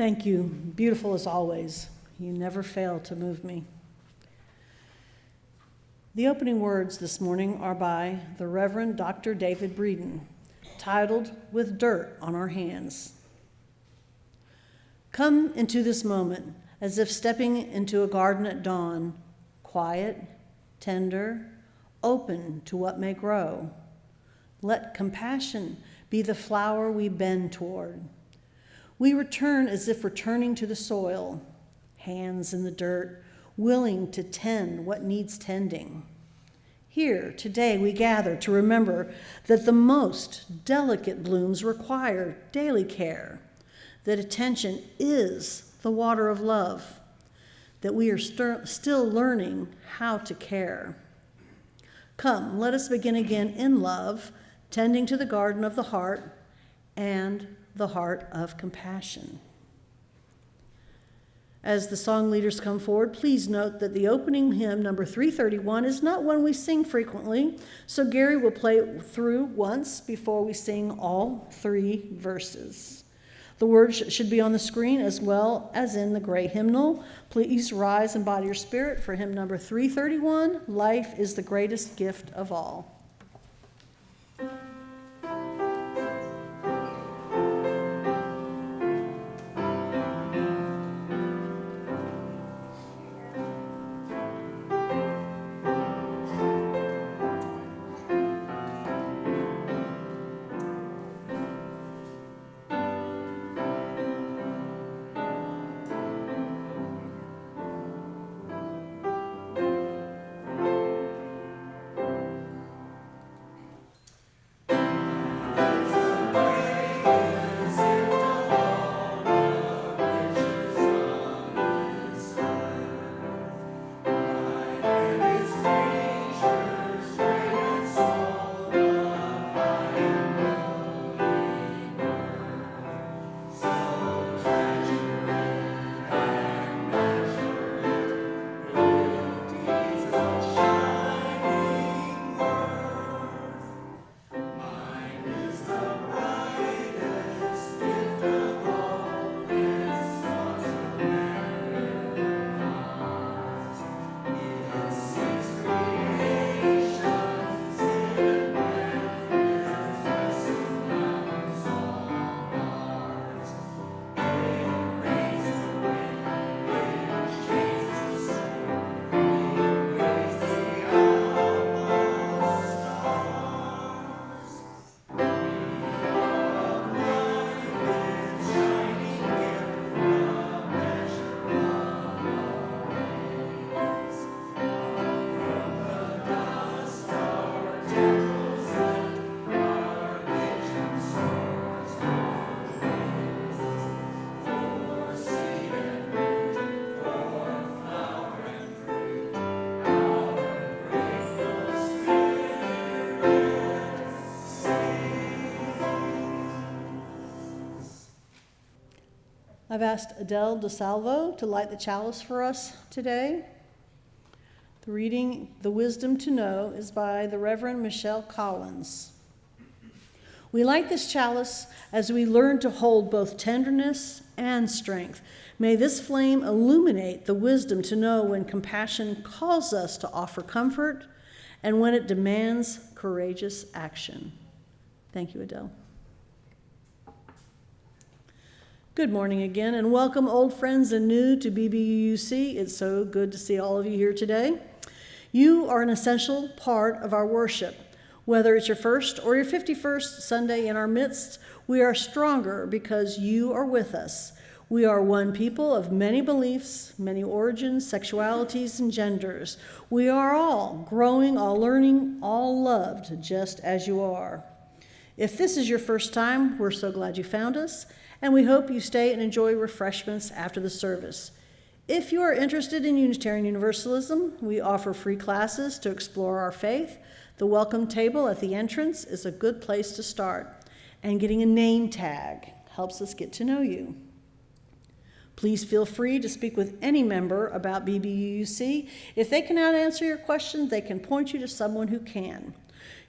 Thank you. Beautiful as always. You never fail to move me. The opening words this morning are by the Reverend Dr. David Breeden, titled With Dirt on Our Hands. Come into this moment as if stepping into a garden at dawn, quiet, tender, open to what may grow. Let compassion be the flower we bend toward. We return as if returning to the soil, hands in the dirt, willing to tend what needs tending. Here, today, we gather to remember that the most delicate blooms require daily care, that attention is the water of love, that we are still learning how to care. Come, let us begin again in love, tending to the garden of the heart and the heart of compassion. As the song leaders come forward, please note that the opening hymn, number 331, is not one we sing frequently, so Gary will play it through once before we sing all 3 verses. The words should be on the screen as well as in the gray hymnal. Please rise and body your spirit for hymn number 331, Life is the Greatest Gift of All. I've asked Adele DeSalvo to light the chalice for us today. The reading, The Wisdom to Know, is by the Reverend Michelle Collins. We light this chalice as we learn to hold both tenderness and strength. May this flame illuminate the wisdom to know when compassion calls us to offer comfort and when it demands courageous action. Thank you, Adele. Good morning again, and welcome old friends and new to BBUC. It's so good to see all of you here today. You are an essential part of our worship. Whether it's your first or your 51st Sunday in our midst, we are stronger because you are with us. We are one people of many beliefs, many origins, sexualities, and genders. We are all growing, all learning, all loved, just as you are. If this is your first time, we're so glad you found us, and we hope you stay and enjoy refreshments after the service. If you are interested in Unitarian Universalism, we offer free classes to explore our faith. The welcome table at the entrance is a good place to start, and getting a name tag helps us get to know you. Please feel free to speak with any member about BBUC. If they cannot answer your questions, they can point you to someone who can.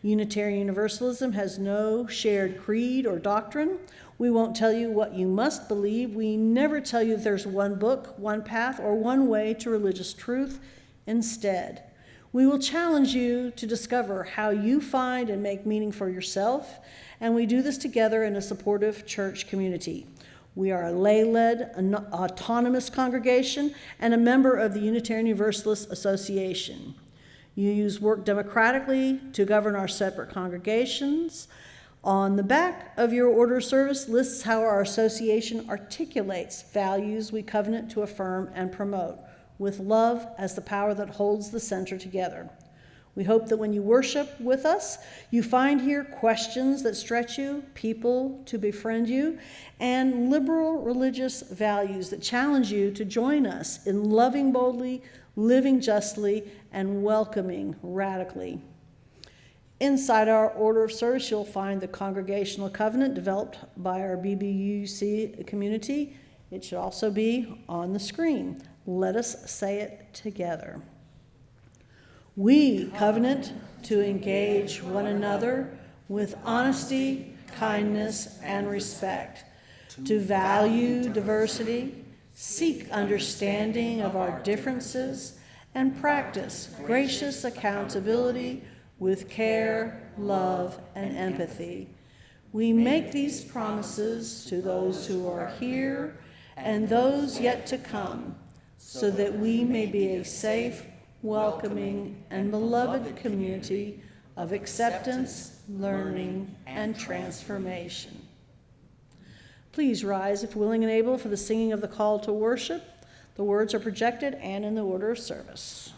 Unitarian Universalism has no shared creed or doctrine. We won't tell you what you must believe. We never tell you there's one book, one path, or one way to religious truth. Instead, we will challenge you to discover how you find and make meaning for yourself, and we do this together in a supportive church community. We are a lay-led, autonomous congregation and a member of the Unitarian Universalist Association. You work democratically to govern our separate congregations. On the back of your order of service lists how our association articulates values we covenant to affirm and promote, with love as the power that holds the center together. We hope that when you worship with us, you find here questions that stretch you, people to befriend you, and liberal religious values that challenge you to join us in loving boldly, living justly, and welcoming radically. Inside our order of service, you'll find the Congregational covenant developed by our BBUC community. It should also be on the screen. Let us say it together. We covenant to engage one another with honesty, kindness, and respect, to value diversity, seek understanding of our differences, and practice gracious accountability with care, love, and empathy. We make these promises to those who are here and those yet to come, so that we may be a safe, welcoming, and beloved community of acceptance, learning, and transformation. Please rise if willing and able for the singing of the call to worship. The words are projected and in the order of service.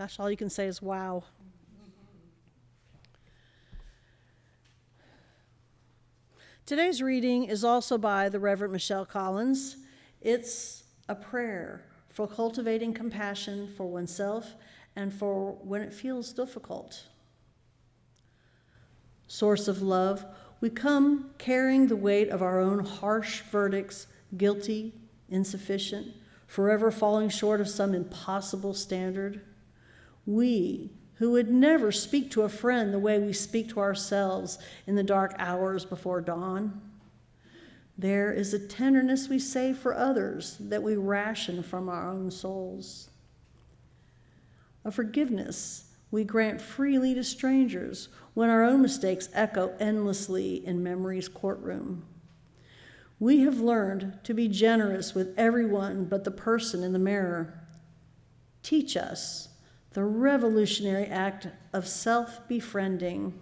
Gosh, all you can say is wow. Today's reading is also by the Reverend Michelle Collins. It's a prayer for cultivating compassion for oneself and for when it feels difficult. Source of love, we come carrying the weight of our own harsh verdicts, guilty, insufficient, forever falling short of some impossible standard. We, who would never speak to a friend the way we speak to ourselves in the dark hours before dawn. There is a tenderness we save for others that we ration from our own souls. A forgiveness we grant freely to strangers when our own mistakes echo endlessly in memory's courtroom. We have learned to be generous with everyone but the person in the mirror. Teach us the revolutionary act of self-befriending.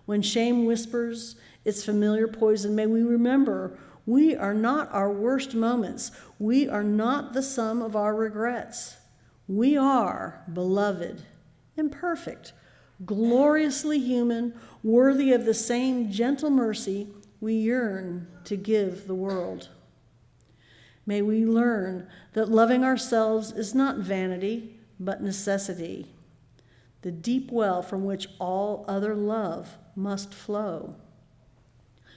When shame whispers its familiar poison, may we remember we are not our worst moments. We are not the sum of our regrets. We are beloved, imperfect, gloriously human, worthy of the same gentle mercy we yearn to give the world. May we learn that loving ourselves is not vanity, but necessity, the deep well from which all other love must flow.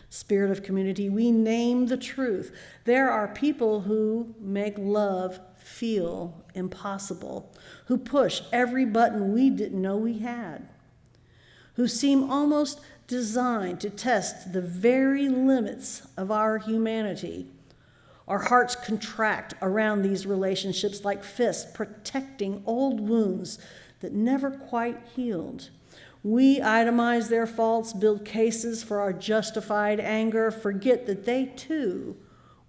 Spirit of community, we name the truth. There are people who make love feel impossible, who push every button we didn't know we had, who seem almost designed to test the very limits of our humanity. Our hearts contract around these relationships like fists protecting old wounds that never quite healed. We itemize their faults, build cases for our justified anger, forget that they too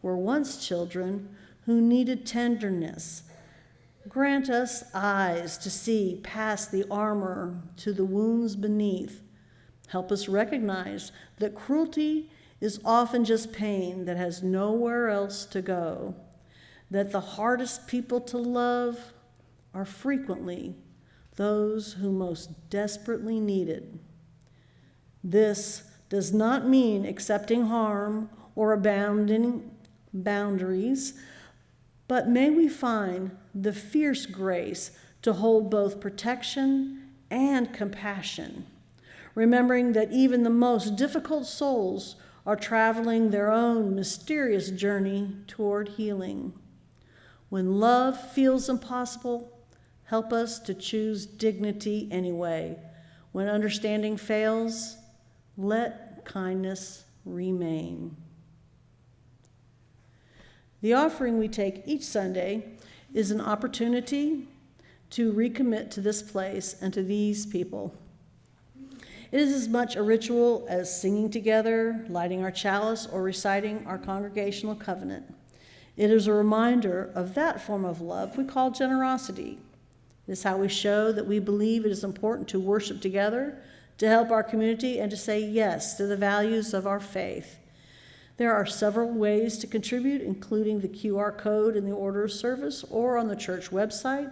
were once children who needed tenderness. Grant us eyes to see past the armor to the wounds beneath. Help us recognize that cruelty is often just pain that has nowhere else to go, that the hardest people to love are frequently those who most desperately need it. This does not mean accepting harm or abandoning boundaries, but may we find the fierce grace to hold both protection and compassion, remembering that even the most difficult souls are traveling their own mysterious journey toward healing. When love feels impossible, help us to choose dignity anyway. When understanding fails, let kindness remain. The offering we take each Sunday is an opportunity to recommit to this place and to these people. It is as much a ritual as singing together, lighting our chalice, or reciting our congregational covenant. It is a reminder of that form of love we call generosity. It is how we show that we believe it is important to worship together, to help our community, and to say yes to the values of our faith. There are several ways to contribute, including the QR code in the order of service or on the church website.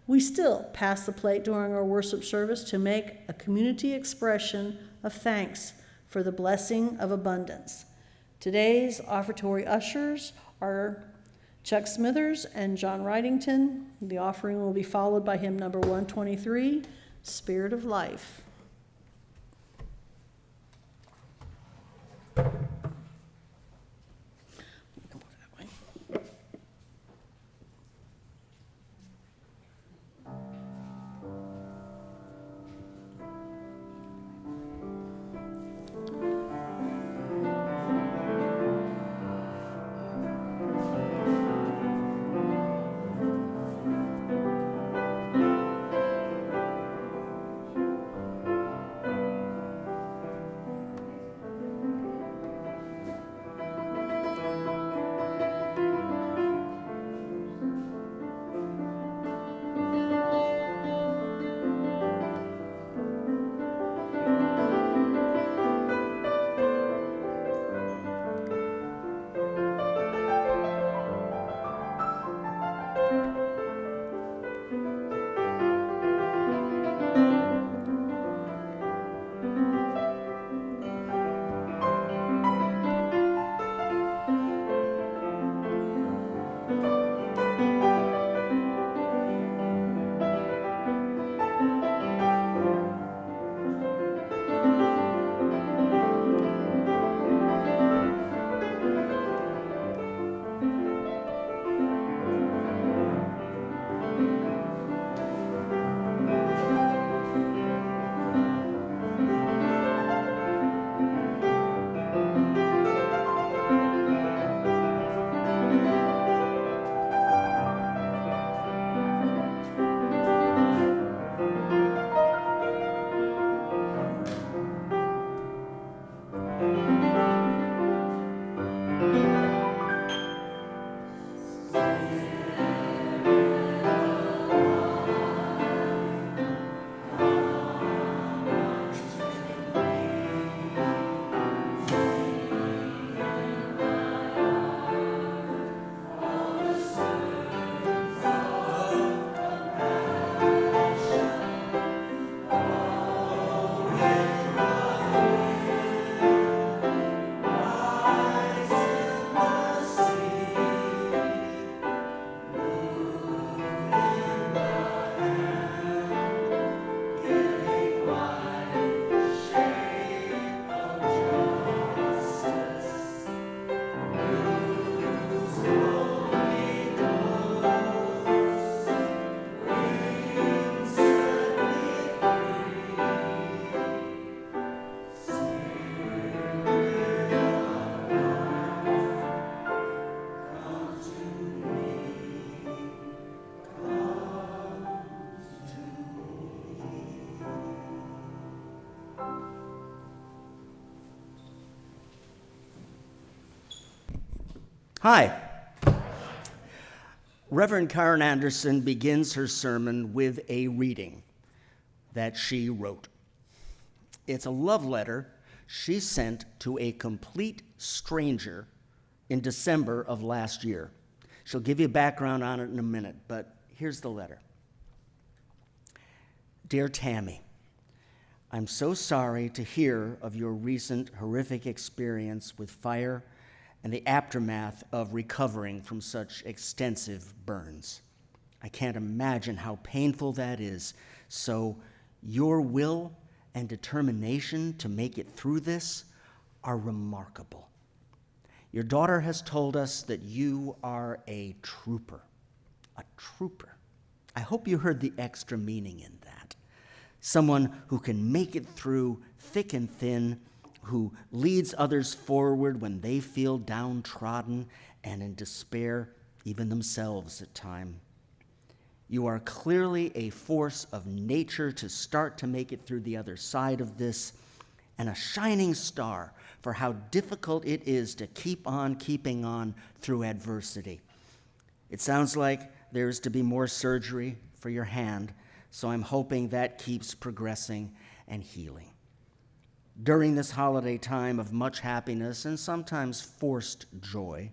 We still pass the plate during our worship service to make a community expression of thanks for the blessing of abundance. Today's offertory ushers are Chuck Smithers and John Wrightington. The offering will be followed by hymn number 123, Spirit of Life. Hi. Reverend Kaaren Anderson begins her sermon with a reading that she wrote. It's a love letter she sent to a complete stranger in December of last year. She'll give you a background on it in a minute, but here's the letter. Dear Tammy, I'm so sorry to hear of your recent horrific experience with fire and the aftermath of recovering from such extensive burns. I can't imagine how painful that is. So your will and determination to make it through this are remarkable. Your daughter has told us that you are a trooper. A trooper. I hope you heard the extra meaning in that. Someone who can make it through thick and thin, who leads others forward when they feel downtrodden and in despair, even themselves at times. You are clearly a force of nature to start to make it through the other side of this, and a shining star for how difficult it is to keep on keeping on through adversity. It sounds like there is to be more surgery for your hand, so I'm hoping that keeps progressing and healing. During this holiday time of much happiness and sometimes forced joy,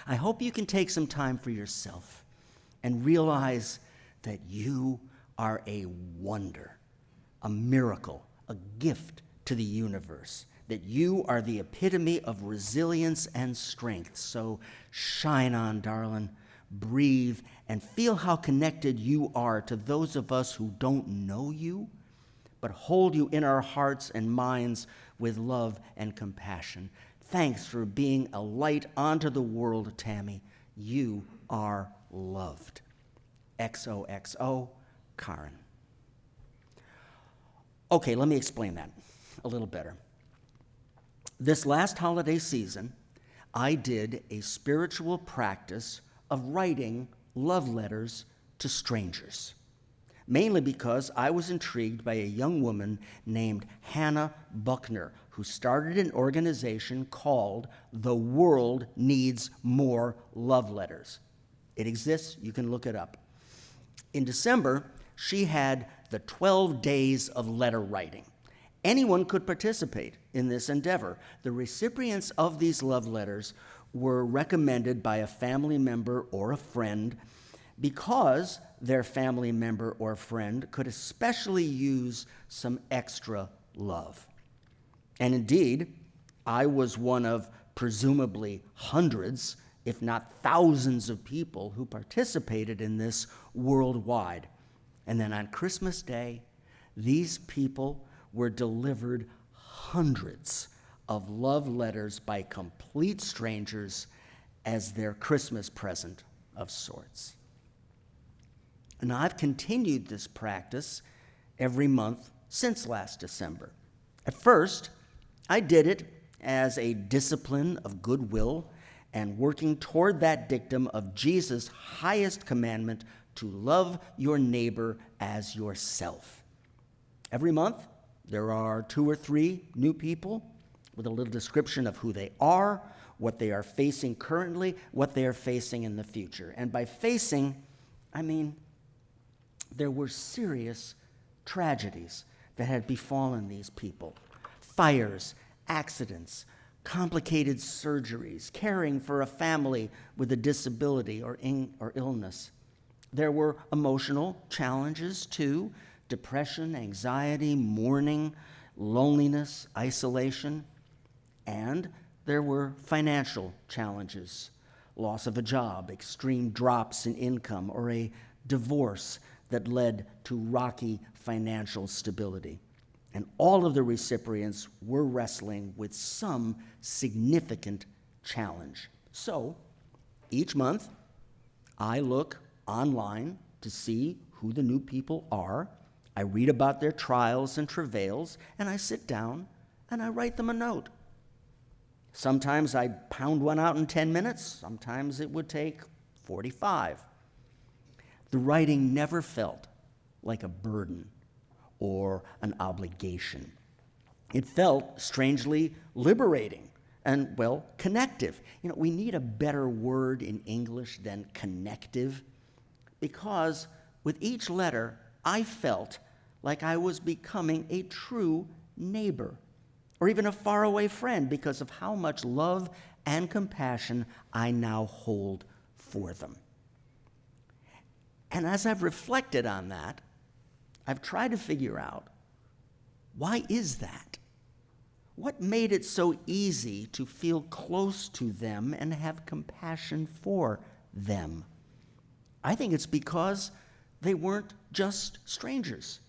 I hope you can take some time for yourself and realize that you are a wonder, a miracle, a gift to the universe, that you are the epitome of resilience and strength. So shine on, darling, breathe, and feel how connected you are to those of us who don't know you, but hold you in our hearts and minds with love and compassion. Thanks for being a light onto the world, Tammy. You are loved. XOXO, Kaaren. Okay, let me explain that a little better. This last holiday season, I did a spiritual practice of writing love letters to strangers, mainly because I was intrigued by a young woman named Hannah Buckner, who started an organization called The World Needs More Love Letters. It exists, you can look it up. In December, she had the 12 days of letter writing. Anyone could participate in this endeavor. The recipients of these love letters were recommended by a family member or a friend because their family member or friend could especially use some extra love. And indeed, I was one of presumably hundreds, if not thousands of people who participated in this worldwide. And then on Christmas Day, these people were delivered hundreds of love letters by complete strangers as their Christmas present of sorts. And I've continued this practice every month since last December. At first, I did it as a discipline of goodwill and working toward that dictum of Jesus' highest commandment to love your neighbor as yourself. Every month, there are 2 or 3 new people with a little description of who they are, what they are facing currently, what they are facing in the future. And by facing, I mean there were serious tragedies that had befallen these people. Fires, accidents, complicated surgeries, caring for a family with a disability or illness. There were emotional challenges too, depression, anxiety, mourning, loneliness, isolation, and there were financial challenges, loss of a job, extreme drops in income, or a divorce that led to rocky financial stability. And all of the recipients were wrestling with some significant challenge. So, each month, I look online to see who the new people are. I read about their trials and travails, and I sit down and I write them a note. Sometimes I'd pound one out in 10 minutes. Sometimes it would take 45. The writing never felt like a burden or an obligation. It felt strangely liberating and, well, connective. We need a better word in English than connective, because with each letter, I felt like I was becoming a true neighbor, or even a faraway friend, because of how much love and compassion I now hold for them. And as I've reflected on that, I've tried to figure out, why is that? What made it so easy to feel close to them and have compassion for them? I think it's because they weren't just strangers.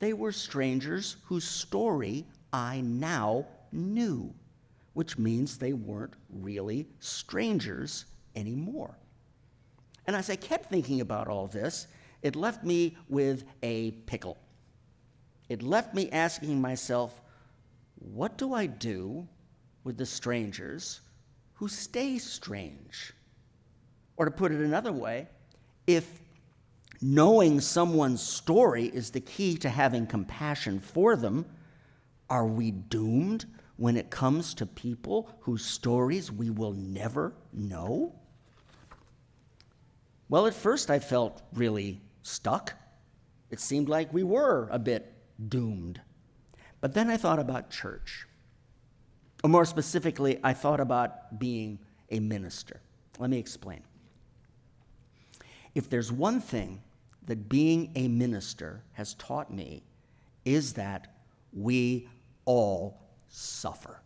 They were strangers whose story I now knew, which means they weren't really strangers anymore. And as I kept thinking about all this, it left me with a pickle. It left me asking myself, what do I do with the strangers who stay strange? Or to put it another way, if knowing someone's story is the key to having compassion for them, are we doomed when it comes to people whose stories we will never know? Well, at first I felt really stuck. It seemed like we were a bit doomed. But then I thought about church. Or more specifically, I thought about being a minister. Let me explain. If there's one thing that being a minister has taught me, is that we all suffer.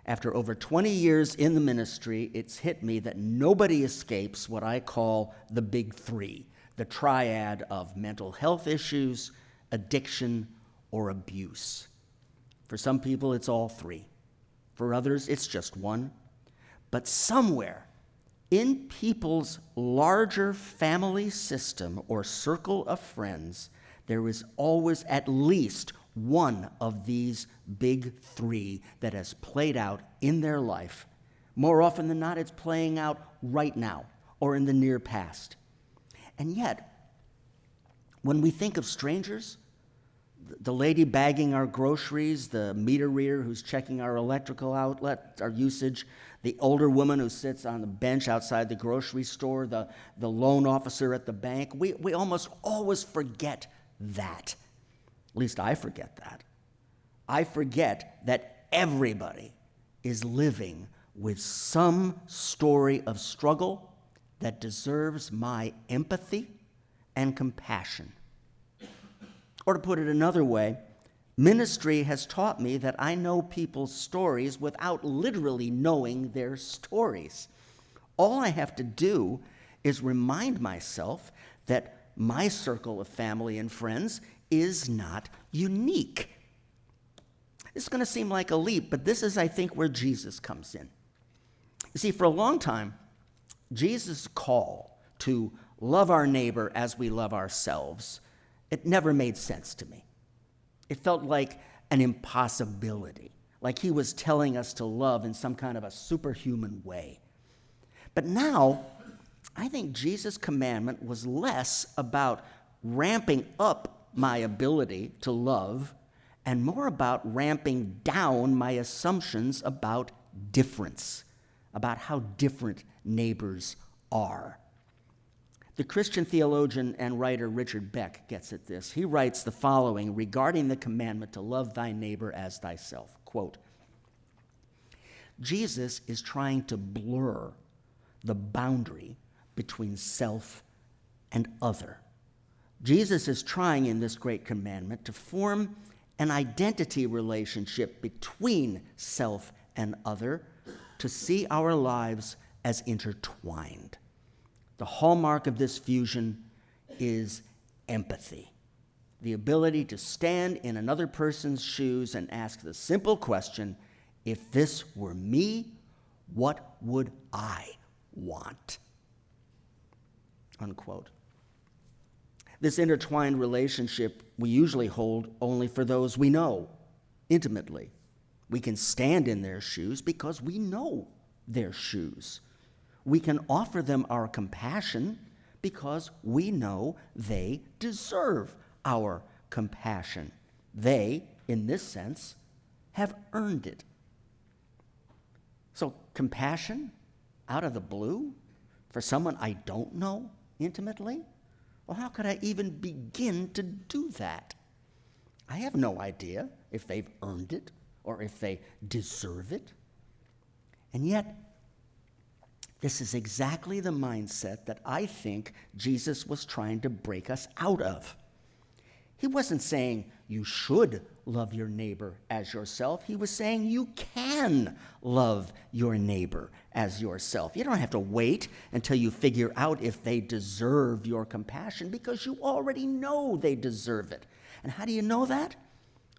After over 20 years in the ministry, it's hit me that nobody escapes what I call the big three, the triad of mental health issues, addiction, or abuse. For some people, it's all three. For others, it's just one. But somewhere in people's larger family system or circle of friends, there is always at least one of these big three that has played out in their life. More often than not, it's playing out right now or in the near past. And yet, when we think of strangers, the lady bagging our groceries, the meter reader who's checking our electrical outlet, our usage, the older woman who sits on the bench outside the grocery store, the loan officer at the bank, we almost always forget that. At least I forget that. I forget that everybody is living with some story of struggle that deserves my empathy and compassion. Or to put it another way, ministry has taught me that I know people's stories without literally knowing their stories. All I have to do is remind myself that my circle of family and friends is not unique. It's going to seem like a leap, but this is, I think, where Jesus comes in. You see, for a long time, Jesus' call to love our neighbor as we love ourselves, it never made sense to me. It felt like an impossibility, like he was telling us to love in some kind of a superhuman way. But now, I think Jesus' commandment was less about ramping up my ability to love and more about ramping down my assumptions about difference, about how different neighbors are. The Christian theologian and writer Richard Beck gets at this. He writes the following regarding the commandment to love thy neighbor as thyself. Quote, Jesus is trying to blur the boundary between self and other. Jesus is trying in this great commandment to form an identity relationship between self and other, to see our lives as intertwined. The hallmark of this fusion is empathy, the ability to stand in another person's shoes and ask the simple question, if this were me, what would I want? Unquote. This intertwined relationship we usually hold only for those we know intimately. We can stand in their shoes because we know their shoes. We can offer them our compassion because we know they deserve our compassion. They, in this sense, have earned it. So compassion out of the blue for someone I don't know intimately? Well, how could I even begin to do that? I have no idea if they've earned it or if they deserve it. And yet, this is exactly the mindset that I think Jesus was trying to break us out of. He wasn't saying you should love your neighbor as yourself. He was saying you can love your neighbor as yourself. You don't have to wait until you figure out if they deserve your compassion, because you already know they deserve it. And how do you know that?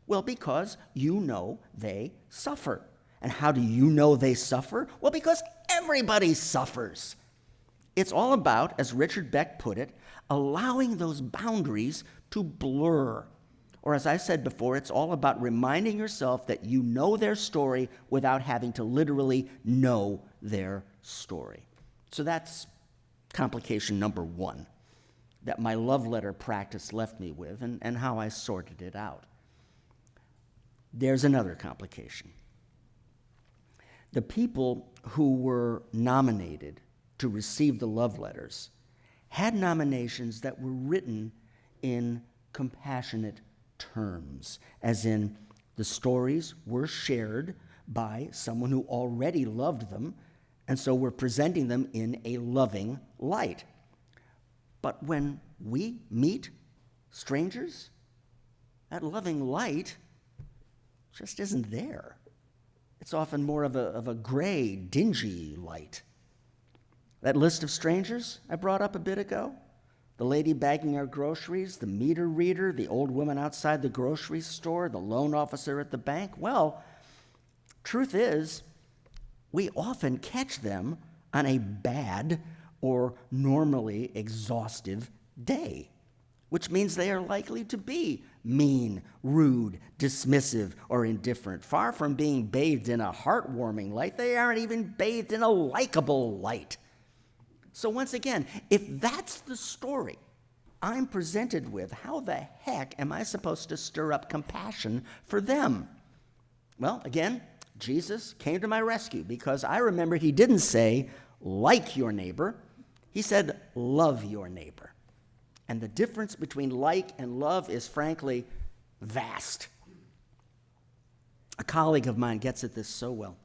Well, because you know they suffer. And how do you know they suffer? Well, because everybody suffers. It's all about, as Richard Beck put it, allowing those boundaries to blur. Or as I said before, it's all about reminding yourself that you know their story without having to literally know their story. So that's complication number one that my love letter practice left me with, and how I sorted it out. There's another complication. The people who were nominated to receive the love letters had nominations that were written in compassionate terms, as in the stories were shared by someone who already loved them, and so we're presenting them in a loving light. But when we meet strangers, that loving light just isn't there. It's often more of a gray, dingy light. That list of strangers I brought up a bit ago, the lady bagging our groceries, the meter reader, the old woman outside the grocery store, the loan officer at the bank, well, truth is, we often catch them on a bad or normally exhaustive day, which means they are likely to be mean, rude, dismissive, or indifferent. Far from being bathed in a heartwarming light, they aren't even bathed in a likable light. So once again, if that's the story I'm presented with, how the heck am I supposed to stir up compassion for them? Well, again, Jesus came to my rescue, because I remember he didn't say, like your neighbor. He said, love your neighbor. And the difference between like and love is frankly vast. A colleague of mine gets at this so well.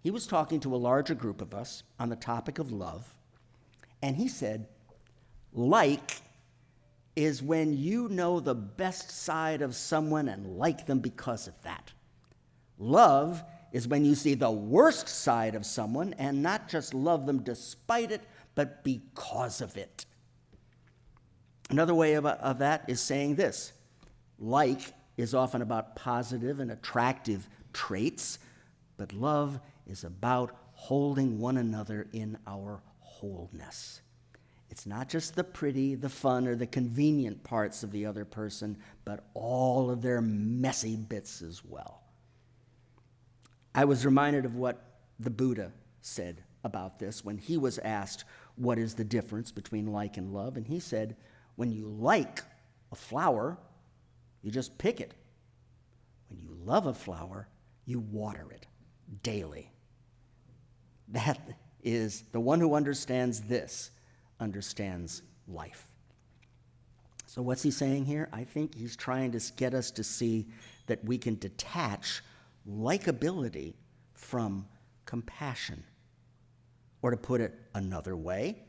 He was talking to a larger group of us on the topic of love, and he said, like is when you know the best side of someone and like them because of that. Love is when you see the worst side of someone and not just love them despite it, but because of it. Another way of that is saying this: like is often about positive and attractive traits, but love is about holding one another in our wholeness. It's not just the pretty, the fun, or the convenient parts of the other person, but all of their messy bits as well. I was reminded of what the Buddha said about this when he was asked, what is the difference between like and love? And he said, when you like a flower, you just pick it. When you love a flower, you water it daily. That is, the one who understands this understands life. So what's he saying here? I think he's trying to get us to see that we can detach likability from compassion. Or to put it another way,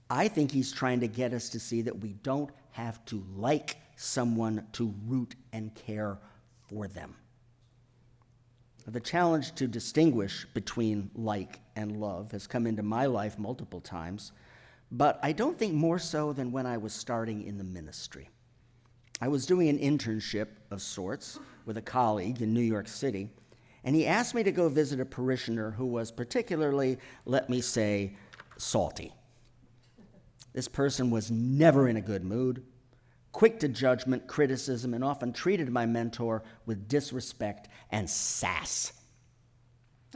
I think he's trying to get us to see that we don't have to like someone to root and care for them. The challenge to distinguish between like and love has come into my life multiple times, but I don't think more so than when I was starting in the ministry. I was doing an internship of sorts with a colleague in New York City, and he asked me to go visit a parishioner who was particularly, let me say, salty. This person was never in a good mood, quick to judgment, criticism, and often treated my mentor with disrespect and sass.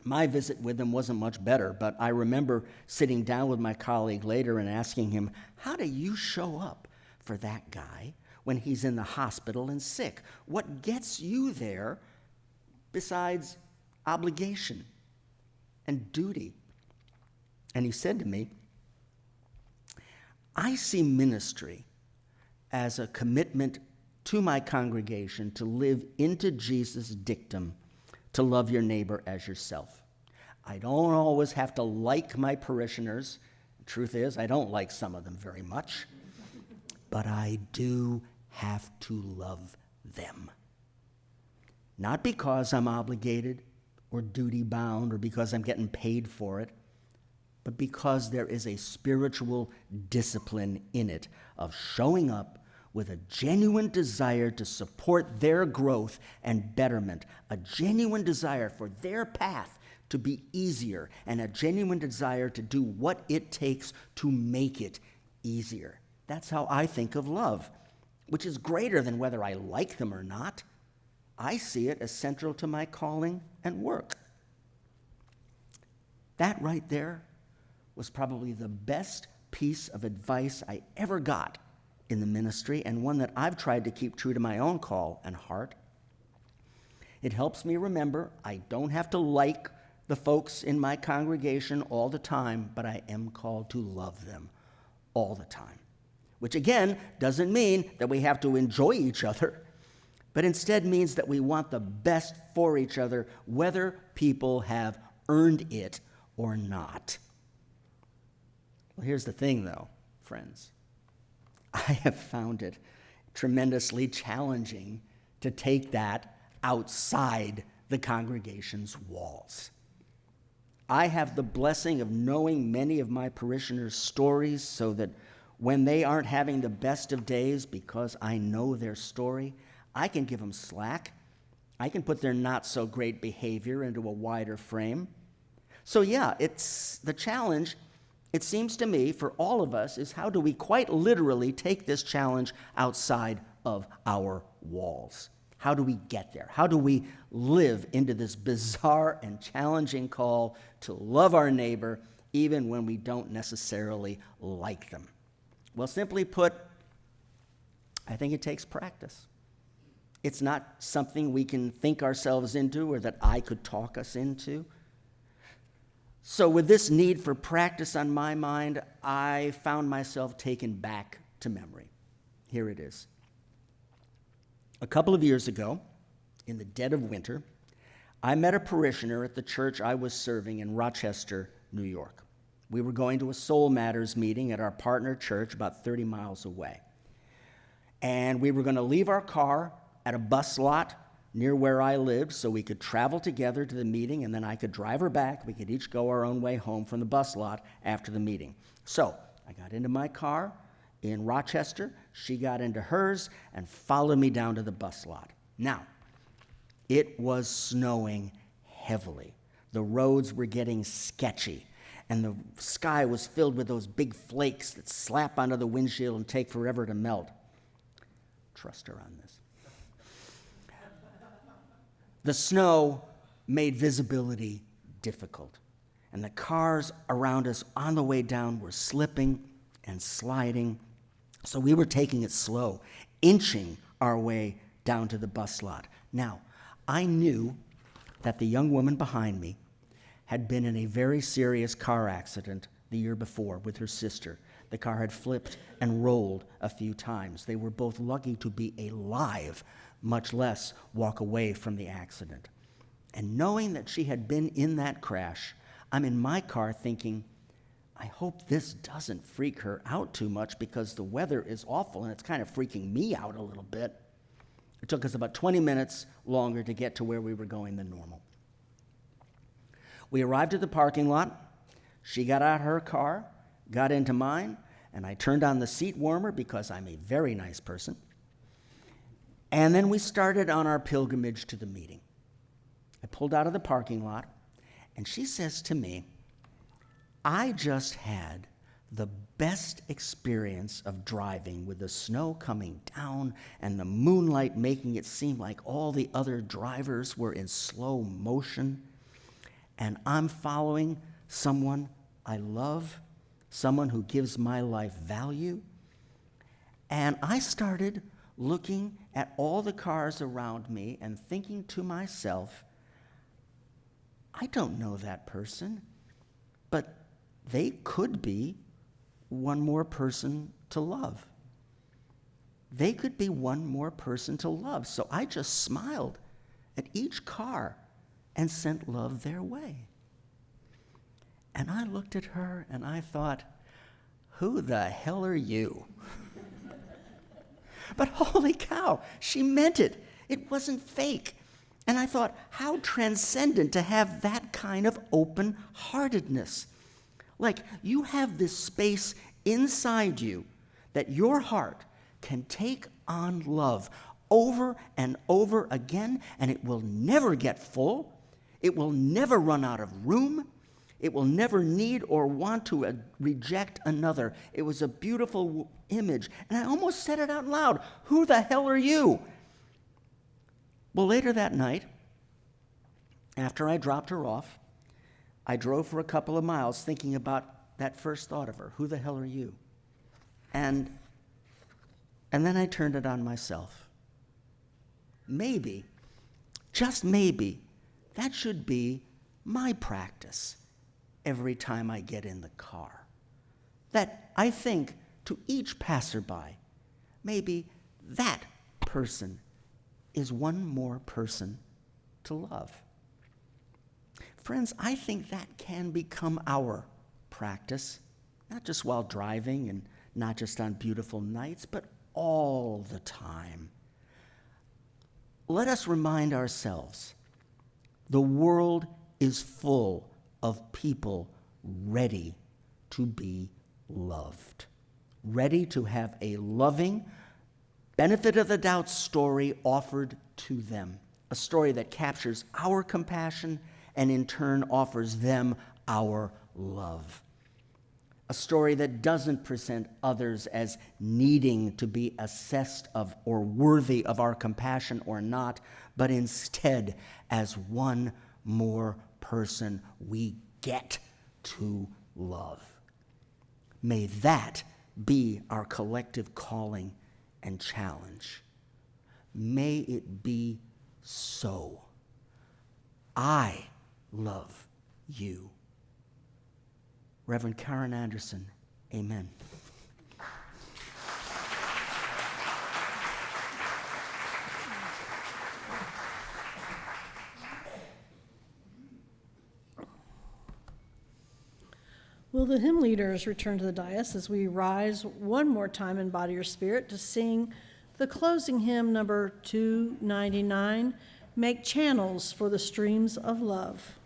My visit with him wasn't much better, but I remember sitting down with my colleague later and asking him, how do you show up for that guy when he's in the hospital and sick? What gets you there besides obligation? and duty. And he said to me, I see ministry as a commitment to my congregation to live into Jesus' dictum, to love your neighbor as yourself. I don't always have to like my parishioners. The truth is, I don't like some of them very much, but I do have to love them. Not because I'm obligated or duty-bound or because I'm getting paid for it, but because there is a spiritual discipline in it of showing up with a genuine desire to support their growth and betterment, a genuine desire for their path to be easier, and a genuine desire to do what it takes to make it easier. That's how I think of love, which is greater than whether I like them or not. I see it as central to my calling and work. That right there was probably the best piece of advice I ever got in the ministry, and one that I've tried to keep true to my own call and heart. It helps me remember I don't have to like the folks in my congregation all the time, but I am called to love them all the time. Which again doesn't mean that we have to enjoy each other, but instead means that we want the best for each other, whether people have earned it or not. Well, here's the thing, though, friends. I have found it tremendously challenging to take that outside the congregation's walls. I have the blessing of knowing many of my parishioners' stories so that when they aren't having the best of days because I know their story, I can give them slack. I can put their not-so-great behavior into a wider frame. So yeah, it's the challenge, it seems to me, for all of us, is how do we quite literally take this challenge outside of our walls? How do we get there? How do we live into this bizarre and challenging call to love our neighbor even when we don't necessarily like them? Well, simply put, I think it takes practice. It's not something we can think ourselves into or that I could talk us into. So with this need for practice on my mind, I found myself taken back to memory. Here it is. A couple of years ago, in the dead of winter, I met a parishioner at the church I was serving in Rochester, New York. We were going to a Soul Matters meeting at our partner church about 30 miles away. And we were going to leave our car at a bus lot near where I lived so we could travel together to the meeting, and then I could drive her back. We could each go our own way home from the bus lot after the meeting. So I got into my car in Rochester. She got into hers and followed me down to the bus lot. Now, it was snowing heavily. The roads were getting sketchy, and the sky was filled with those big flakes that slap onto the windshield and take forever to melt. Trust her on this. The snow made visibility difficult, and the cars around us on the way down were slipping and sliding, so we were taking it slow, inching our way down to the bus lot. Now, I knew that the young woman behind me had been in a very serious car accident the year before with her sister. The car had flipped and rolled a few times. They were both lucky to be alive, much less walk away from the accident. And knowing that she had been in that crash, I'm in my car thinking, I hope this doesn't freak her out too much because the weather is awful and it's kind of freaking me out a little bit. It took us about 20 minutes longer to get to where we were going than normal. We arrived at the parking lot. She got out of her car, got into mine, and I turned on the seat warmer because I'm a very nice person. And then we started on our pilgrimage to the meeting. I pulled out of the parking lot, and she says to me, I just had the best experience of driving with the snow coming down and the moonlight making it seem like all the other drivers were in slow motion. And I'm following someone I love, someone who gives my life value. And I started looking at all the cars around me and thinking to myself, I don't know that person, but they could be one more person to love. They could be one more person to love. So I just smiled at each car and sent love their way. And I looked at her and I thought, who the hell are you? But holy cow, she meant it. It wasn't fake. And I thought, how transcendent to have that kind of open-heartedness. Like you have this space inside you that your heart can take on love over and over again, and it will never get full. It will never run out of room. It will never need or want to reject another. It was a beautiful image, and I almost said it out loud. Who the hell are you? Well, later that night, after I dropped her off, I drove for a couple of miles thinking about that first thought of her. Who the hell are you? And then I turned it on myself. Maybe, just maybe, that should be my practice every time I get in the car. That I think to each passerby, maybe that person is one more person to love. Friends, I think that can become our practice, not just while driving and not just on beautiful nights, but all the time. Let us remind ourselves, the world is full of people ready to be loved, ready to have a loving, benefit of the doubt story offered to them, a story that captures our compassion and in turn offers them our love. A story that doesn't present others as needing to be assessed of or worthy of our compassion or not, but instead as one more person we get to love. May that be our collective calling and challenge. May it be so. I love you. Reverend Kaaren Anderson, amen. Will the hymn leaders return to the dais as we rise one more time in body or spirit to sing the closing hymn, number 299, Make Channels for the Streams of Love.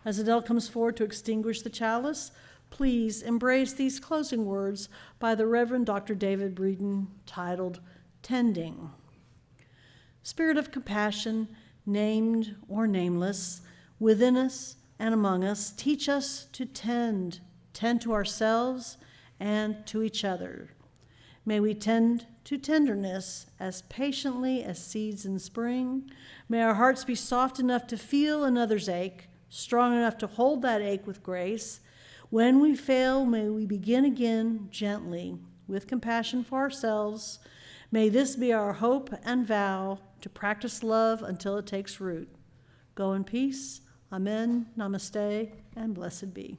As Adele comes forward to extinguish the chalice, please embrace these closing words by the Reverend Dr. David Breeden, titled Tending. Spirit of compassion, named or nameless, within us and among us, teach us to tend to ourselves and to each other. May we tend to tenderness as patiently as seeds in spring. May our hearts be soft enough to feel another's ache, strong enough to hold that ache with grace. When we fail, may we begin again gently, with compassion for ourselves. May this be our hope and vow to practice love until it takes root. Go in peace. Amen, namaste, and blessed be.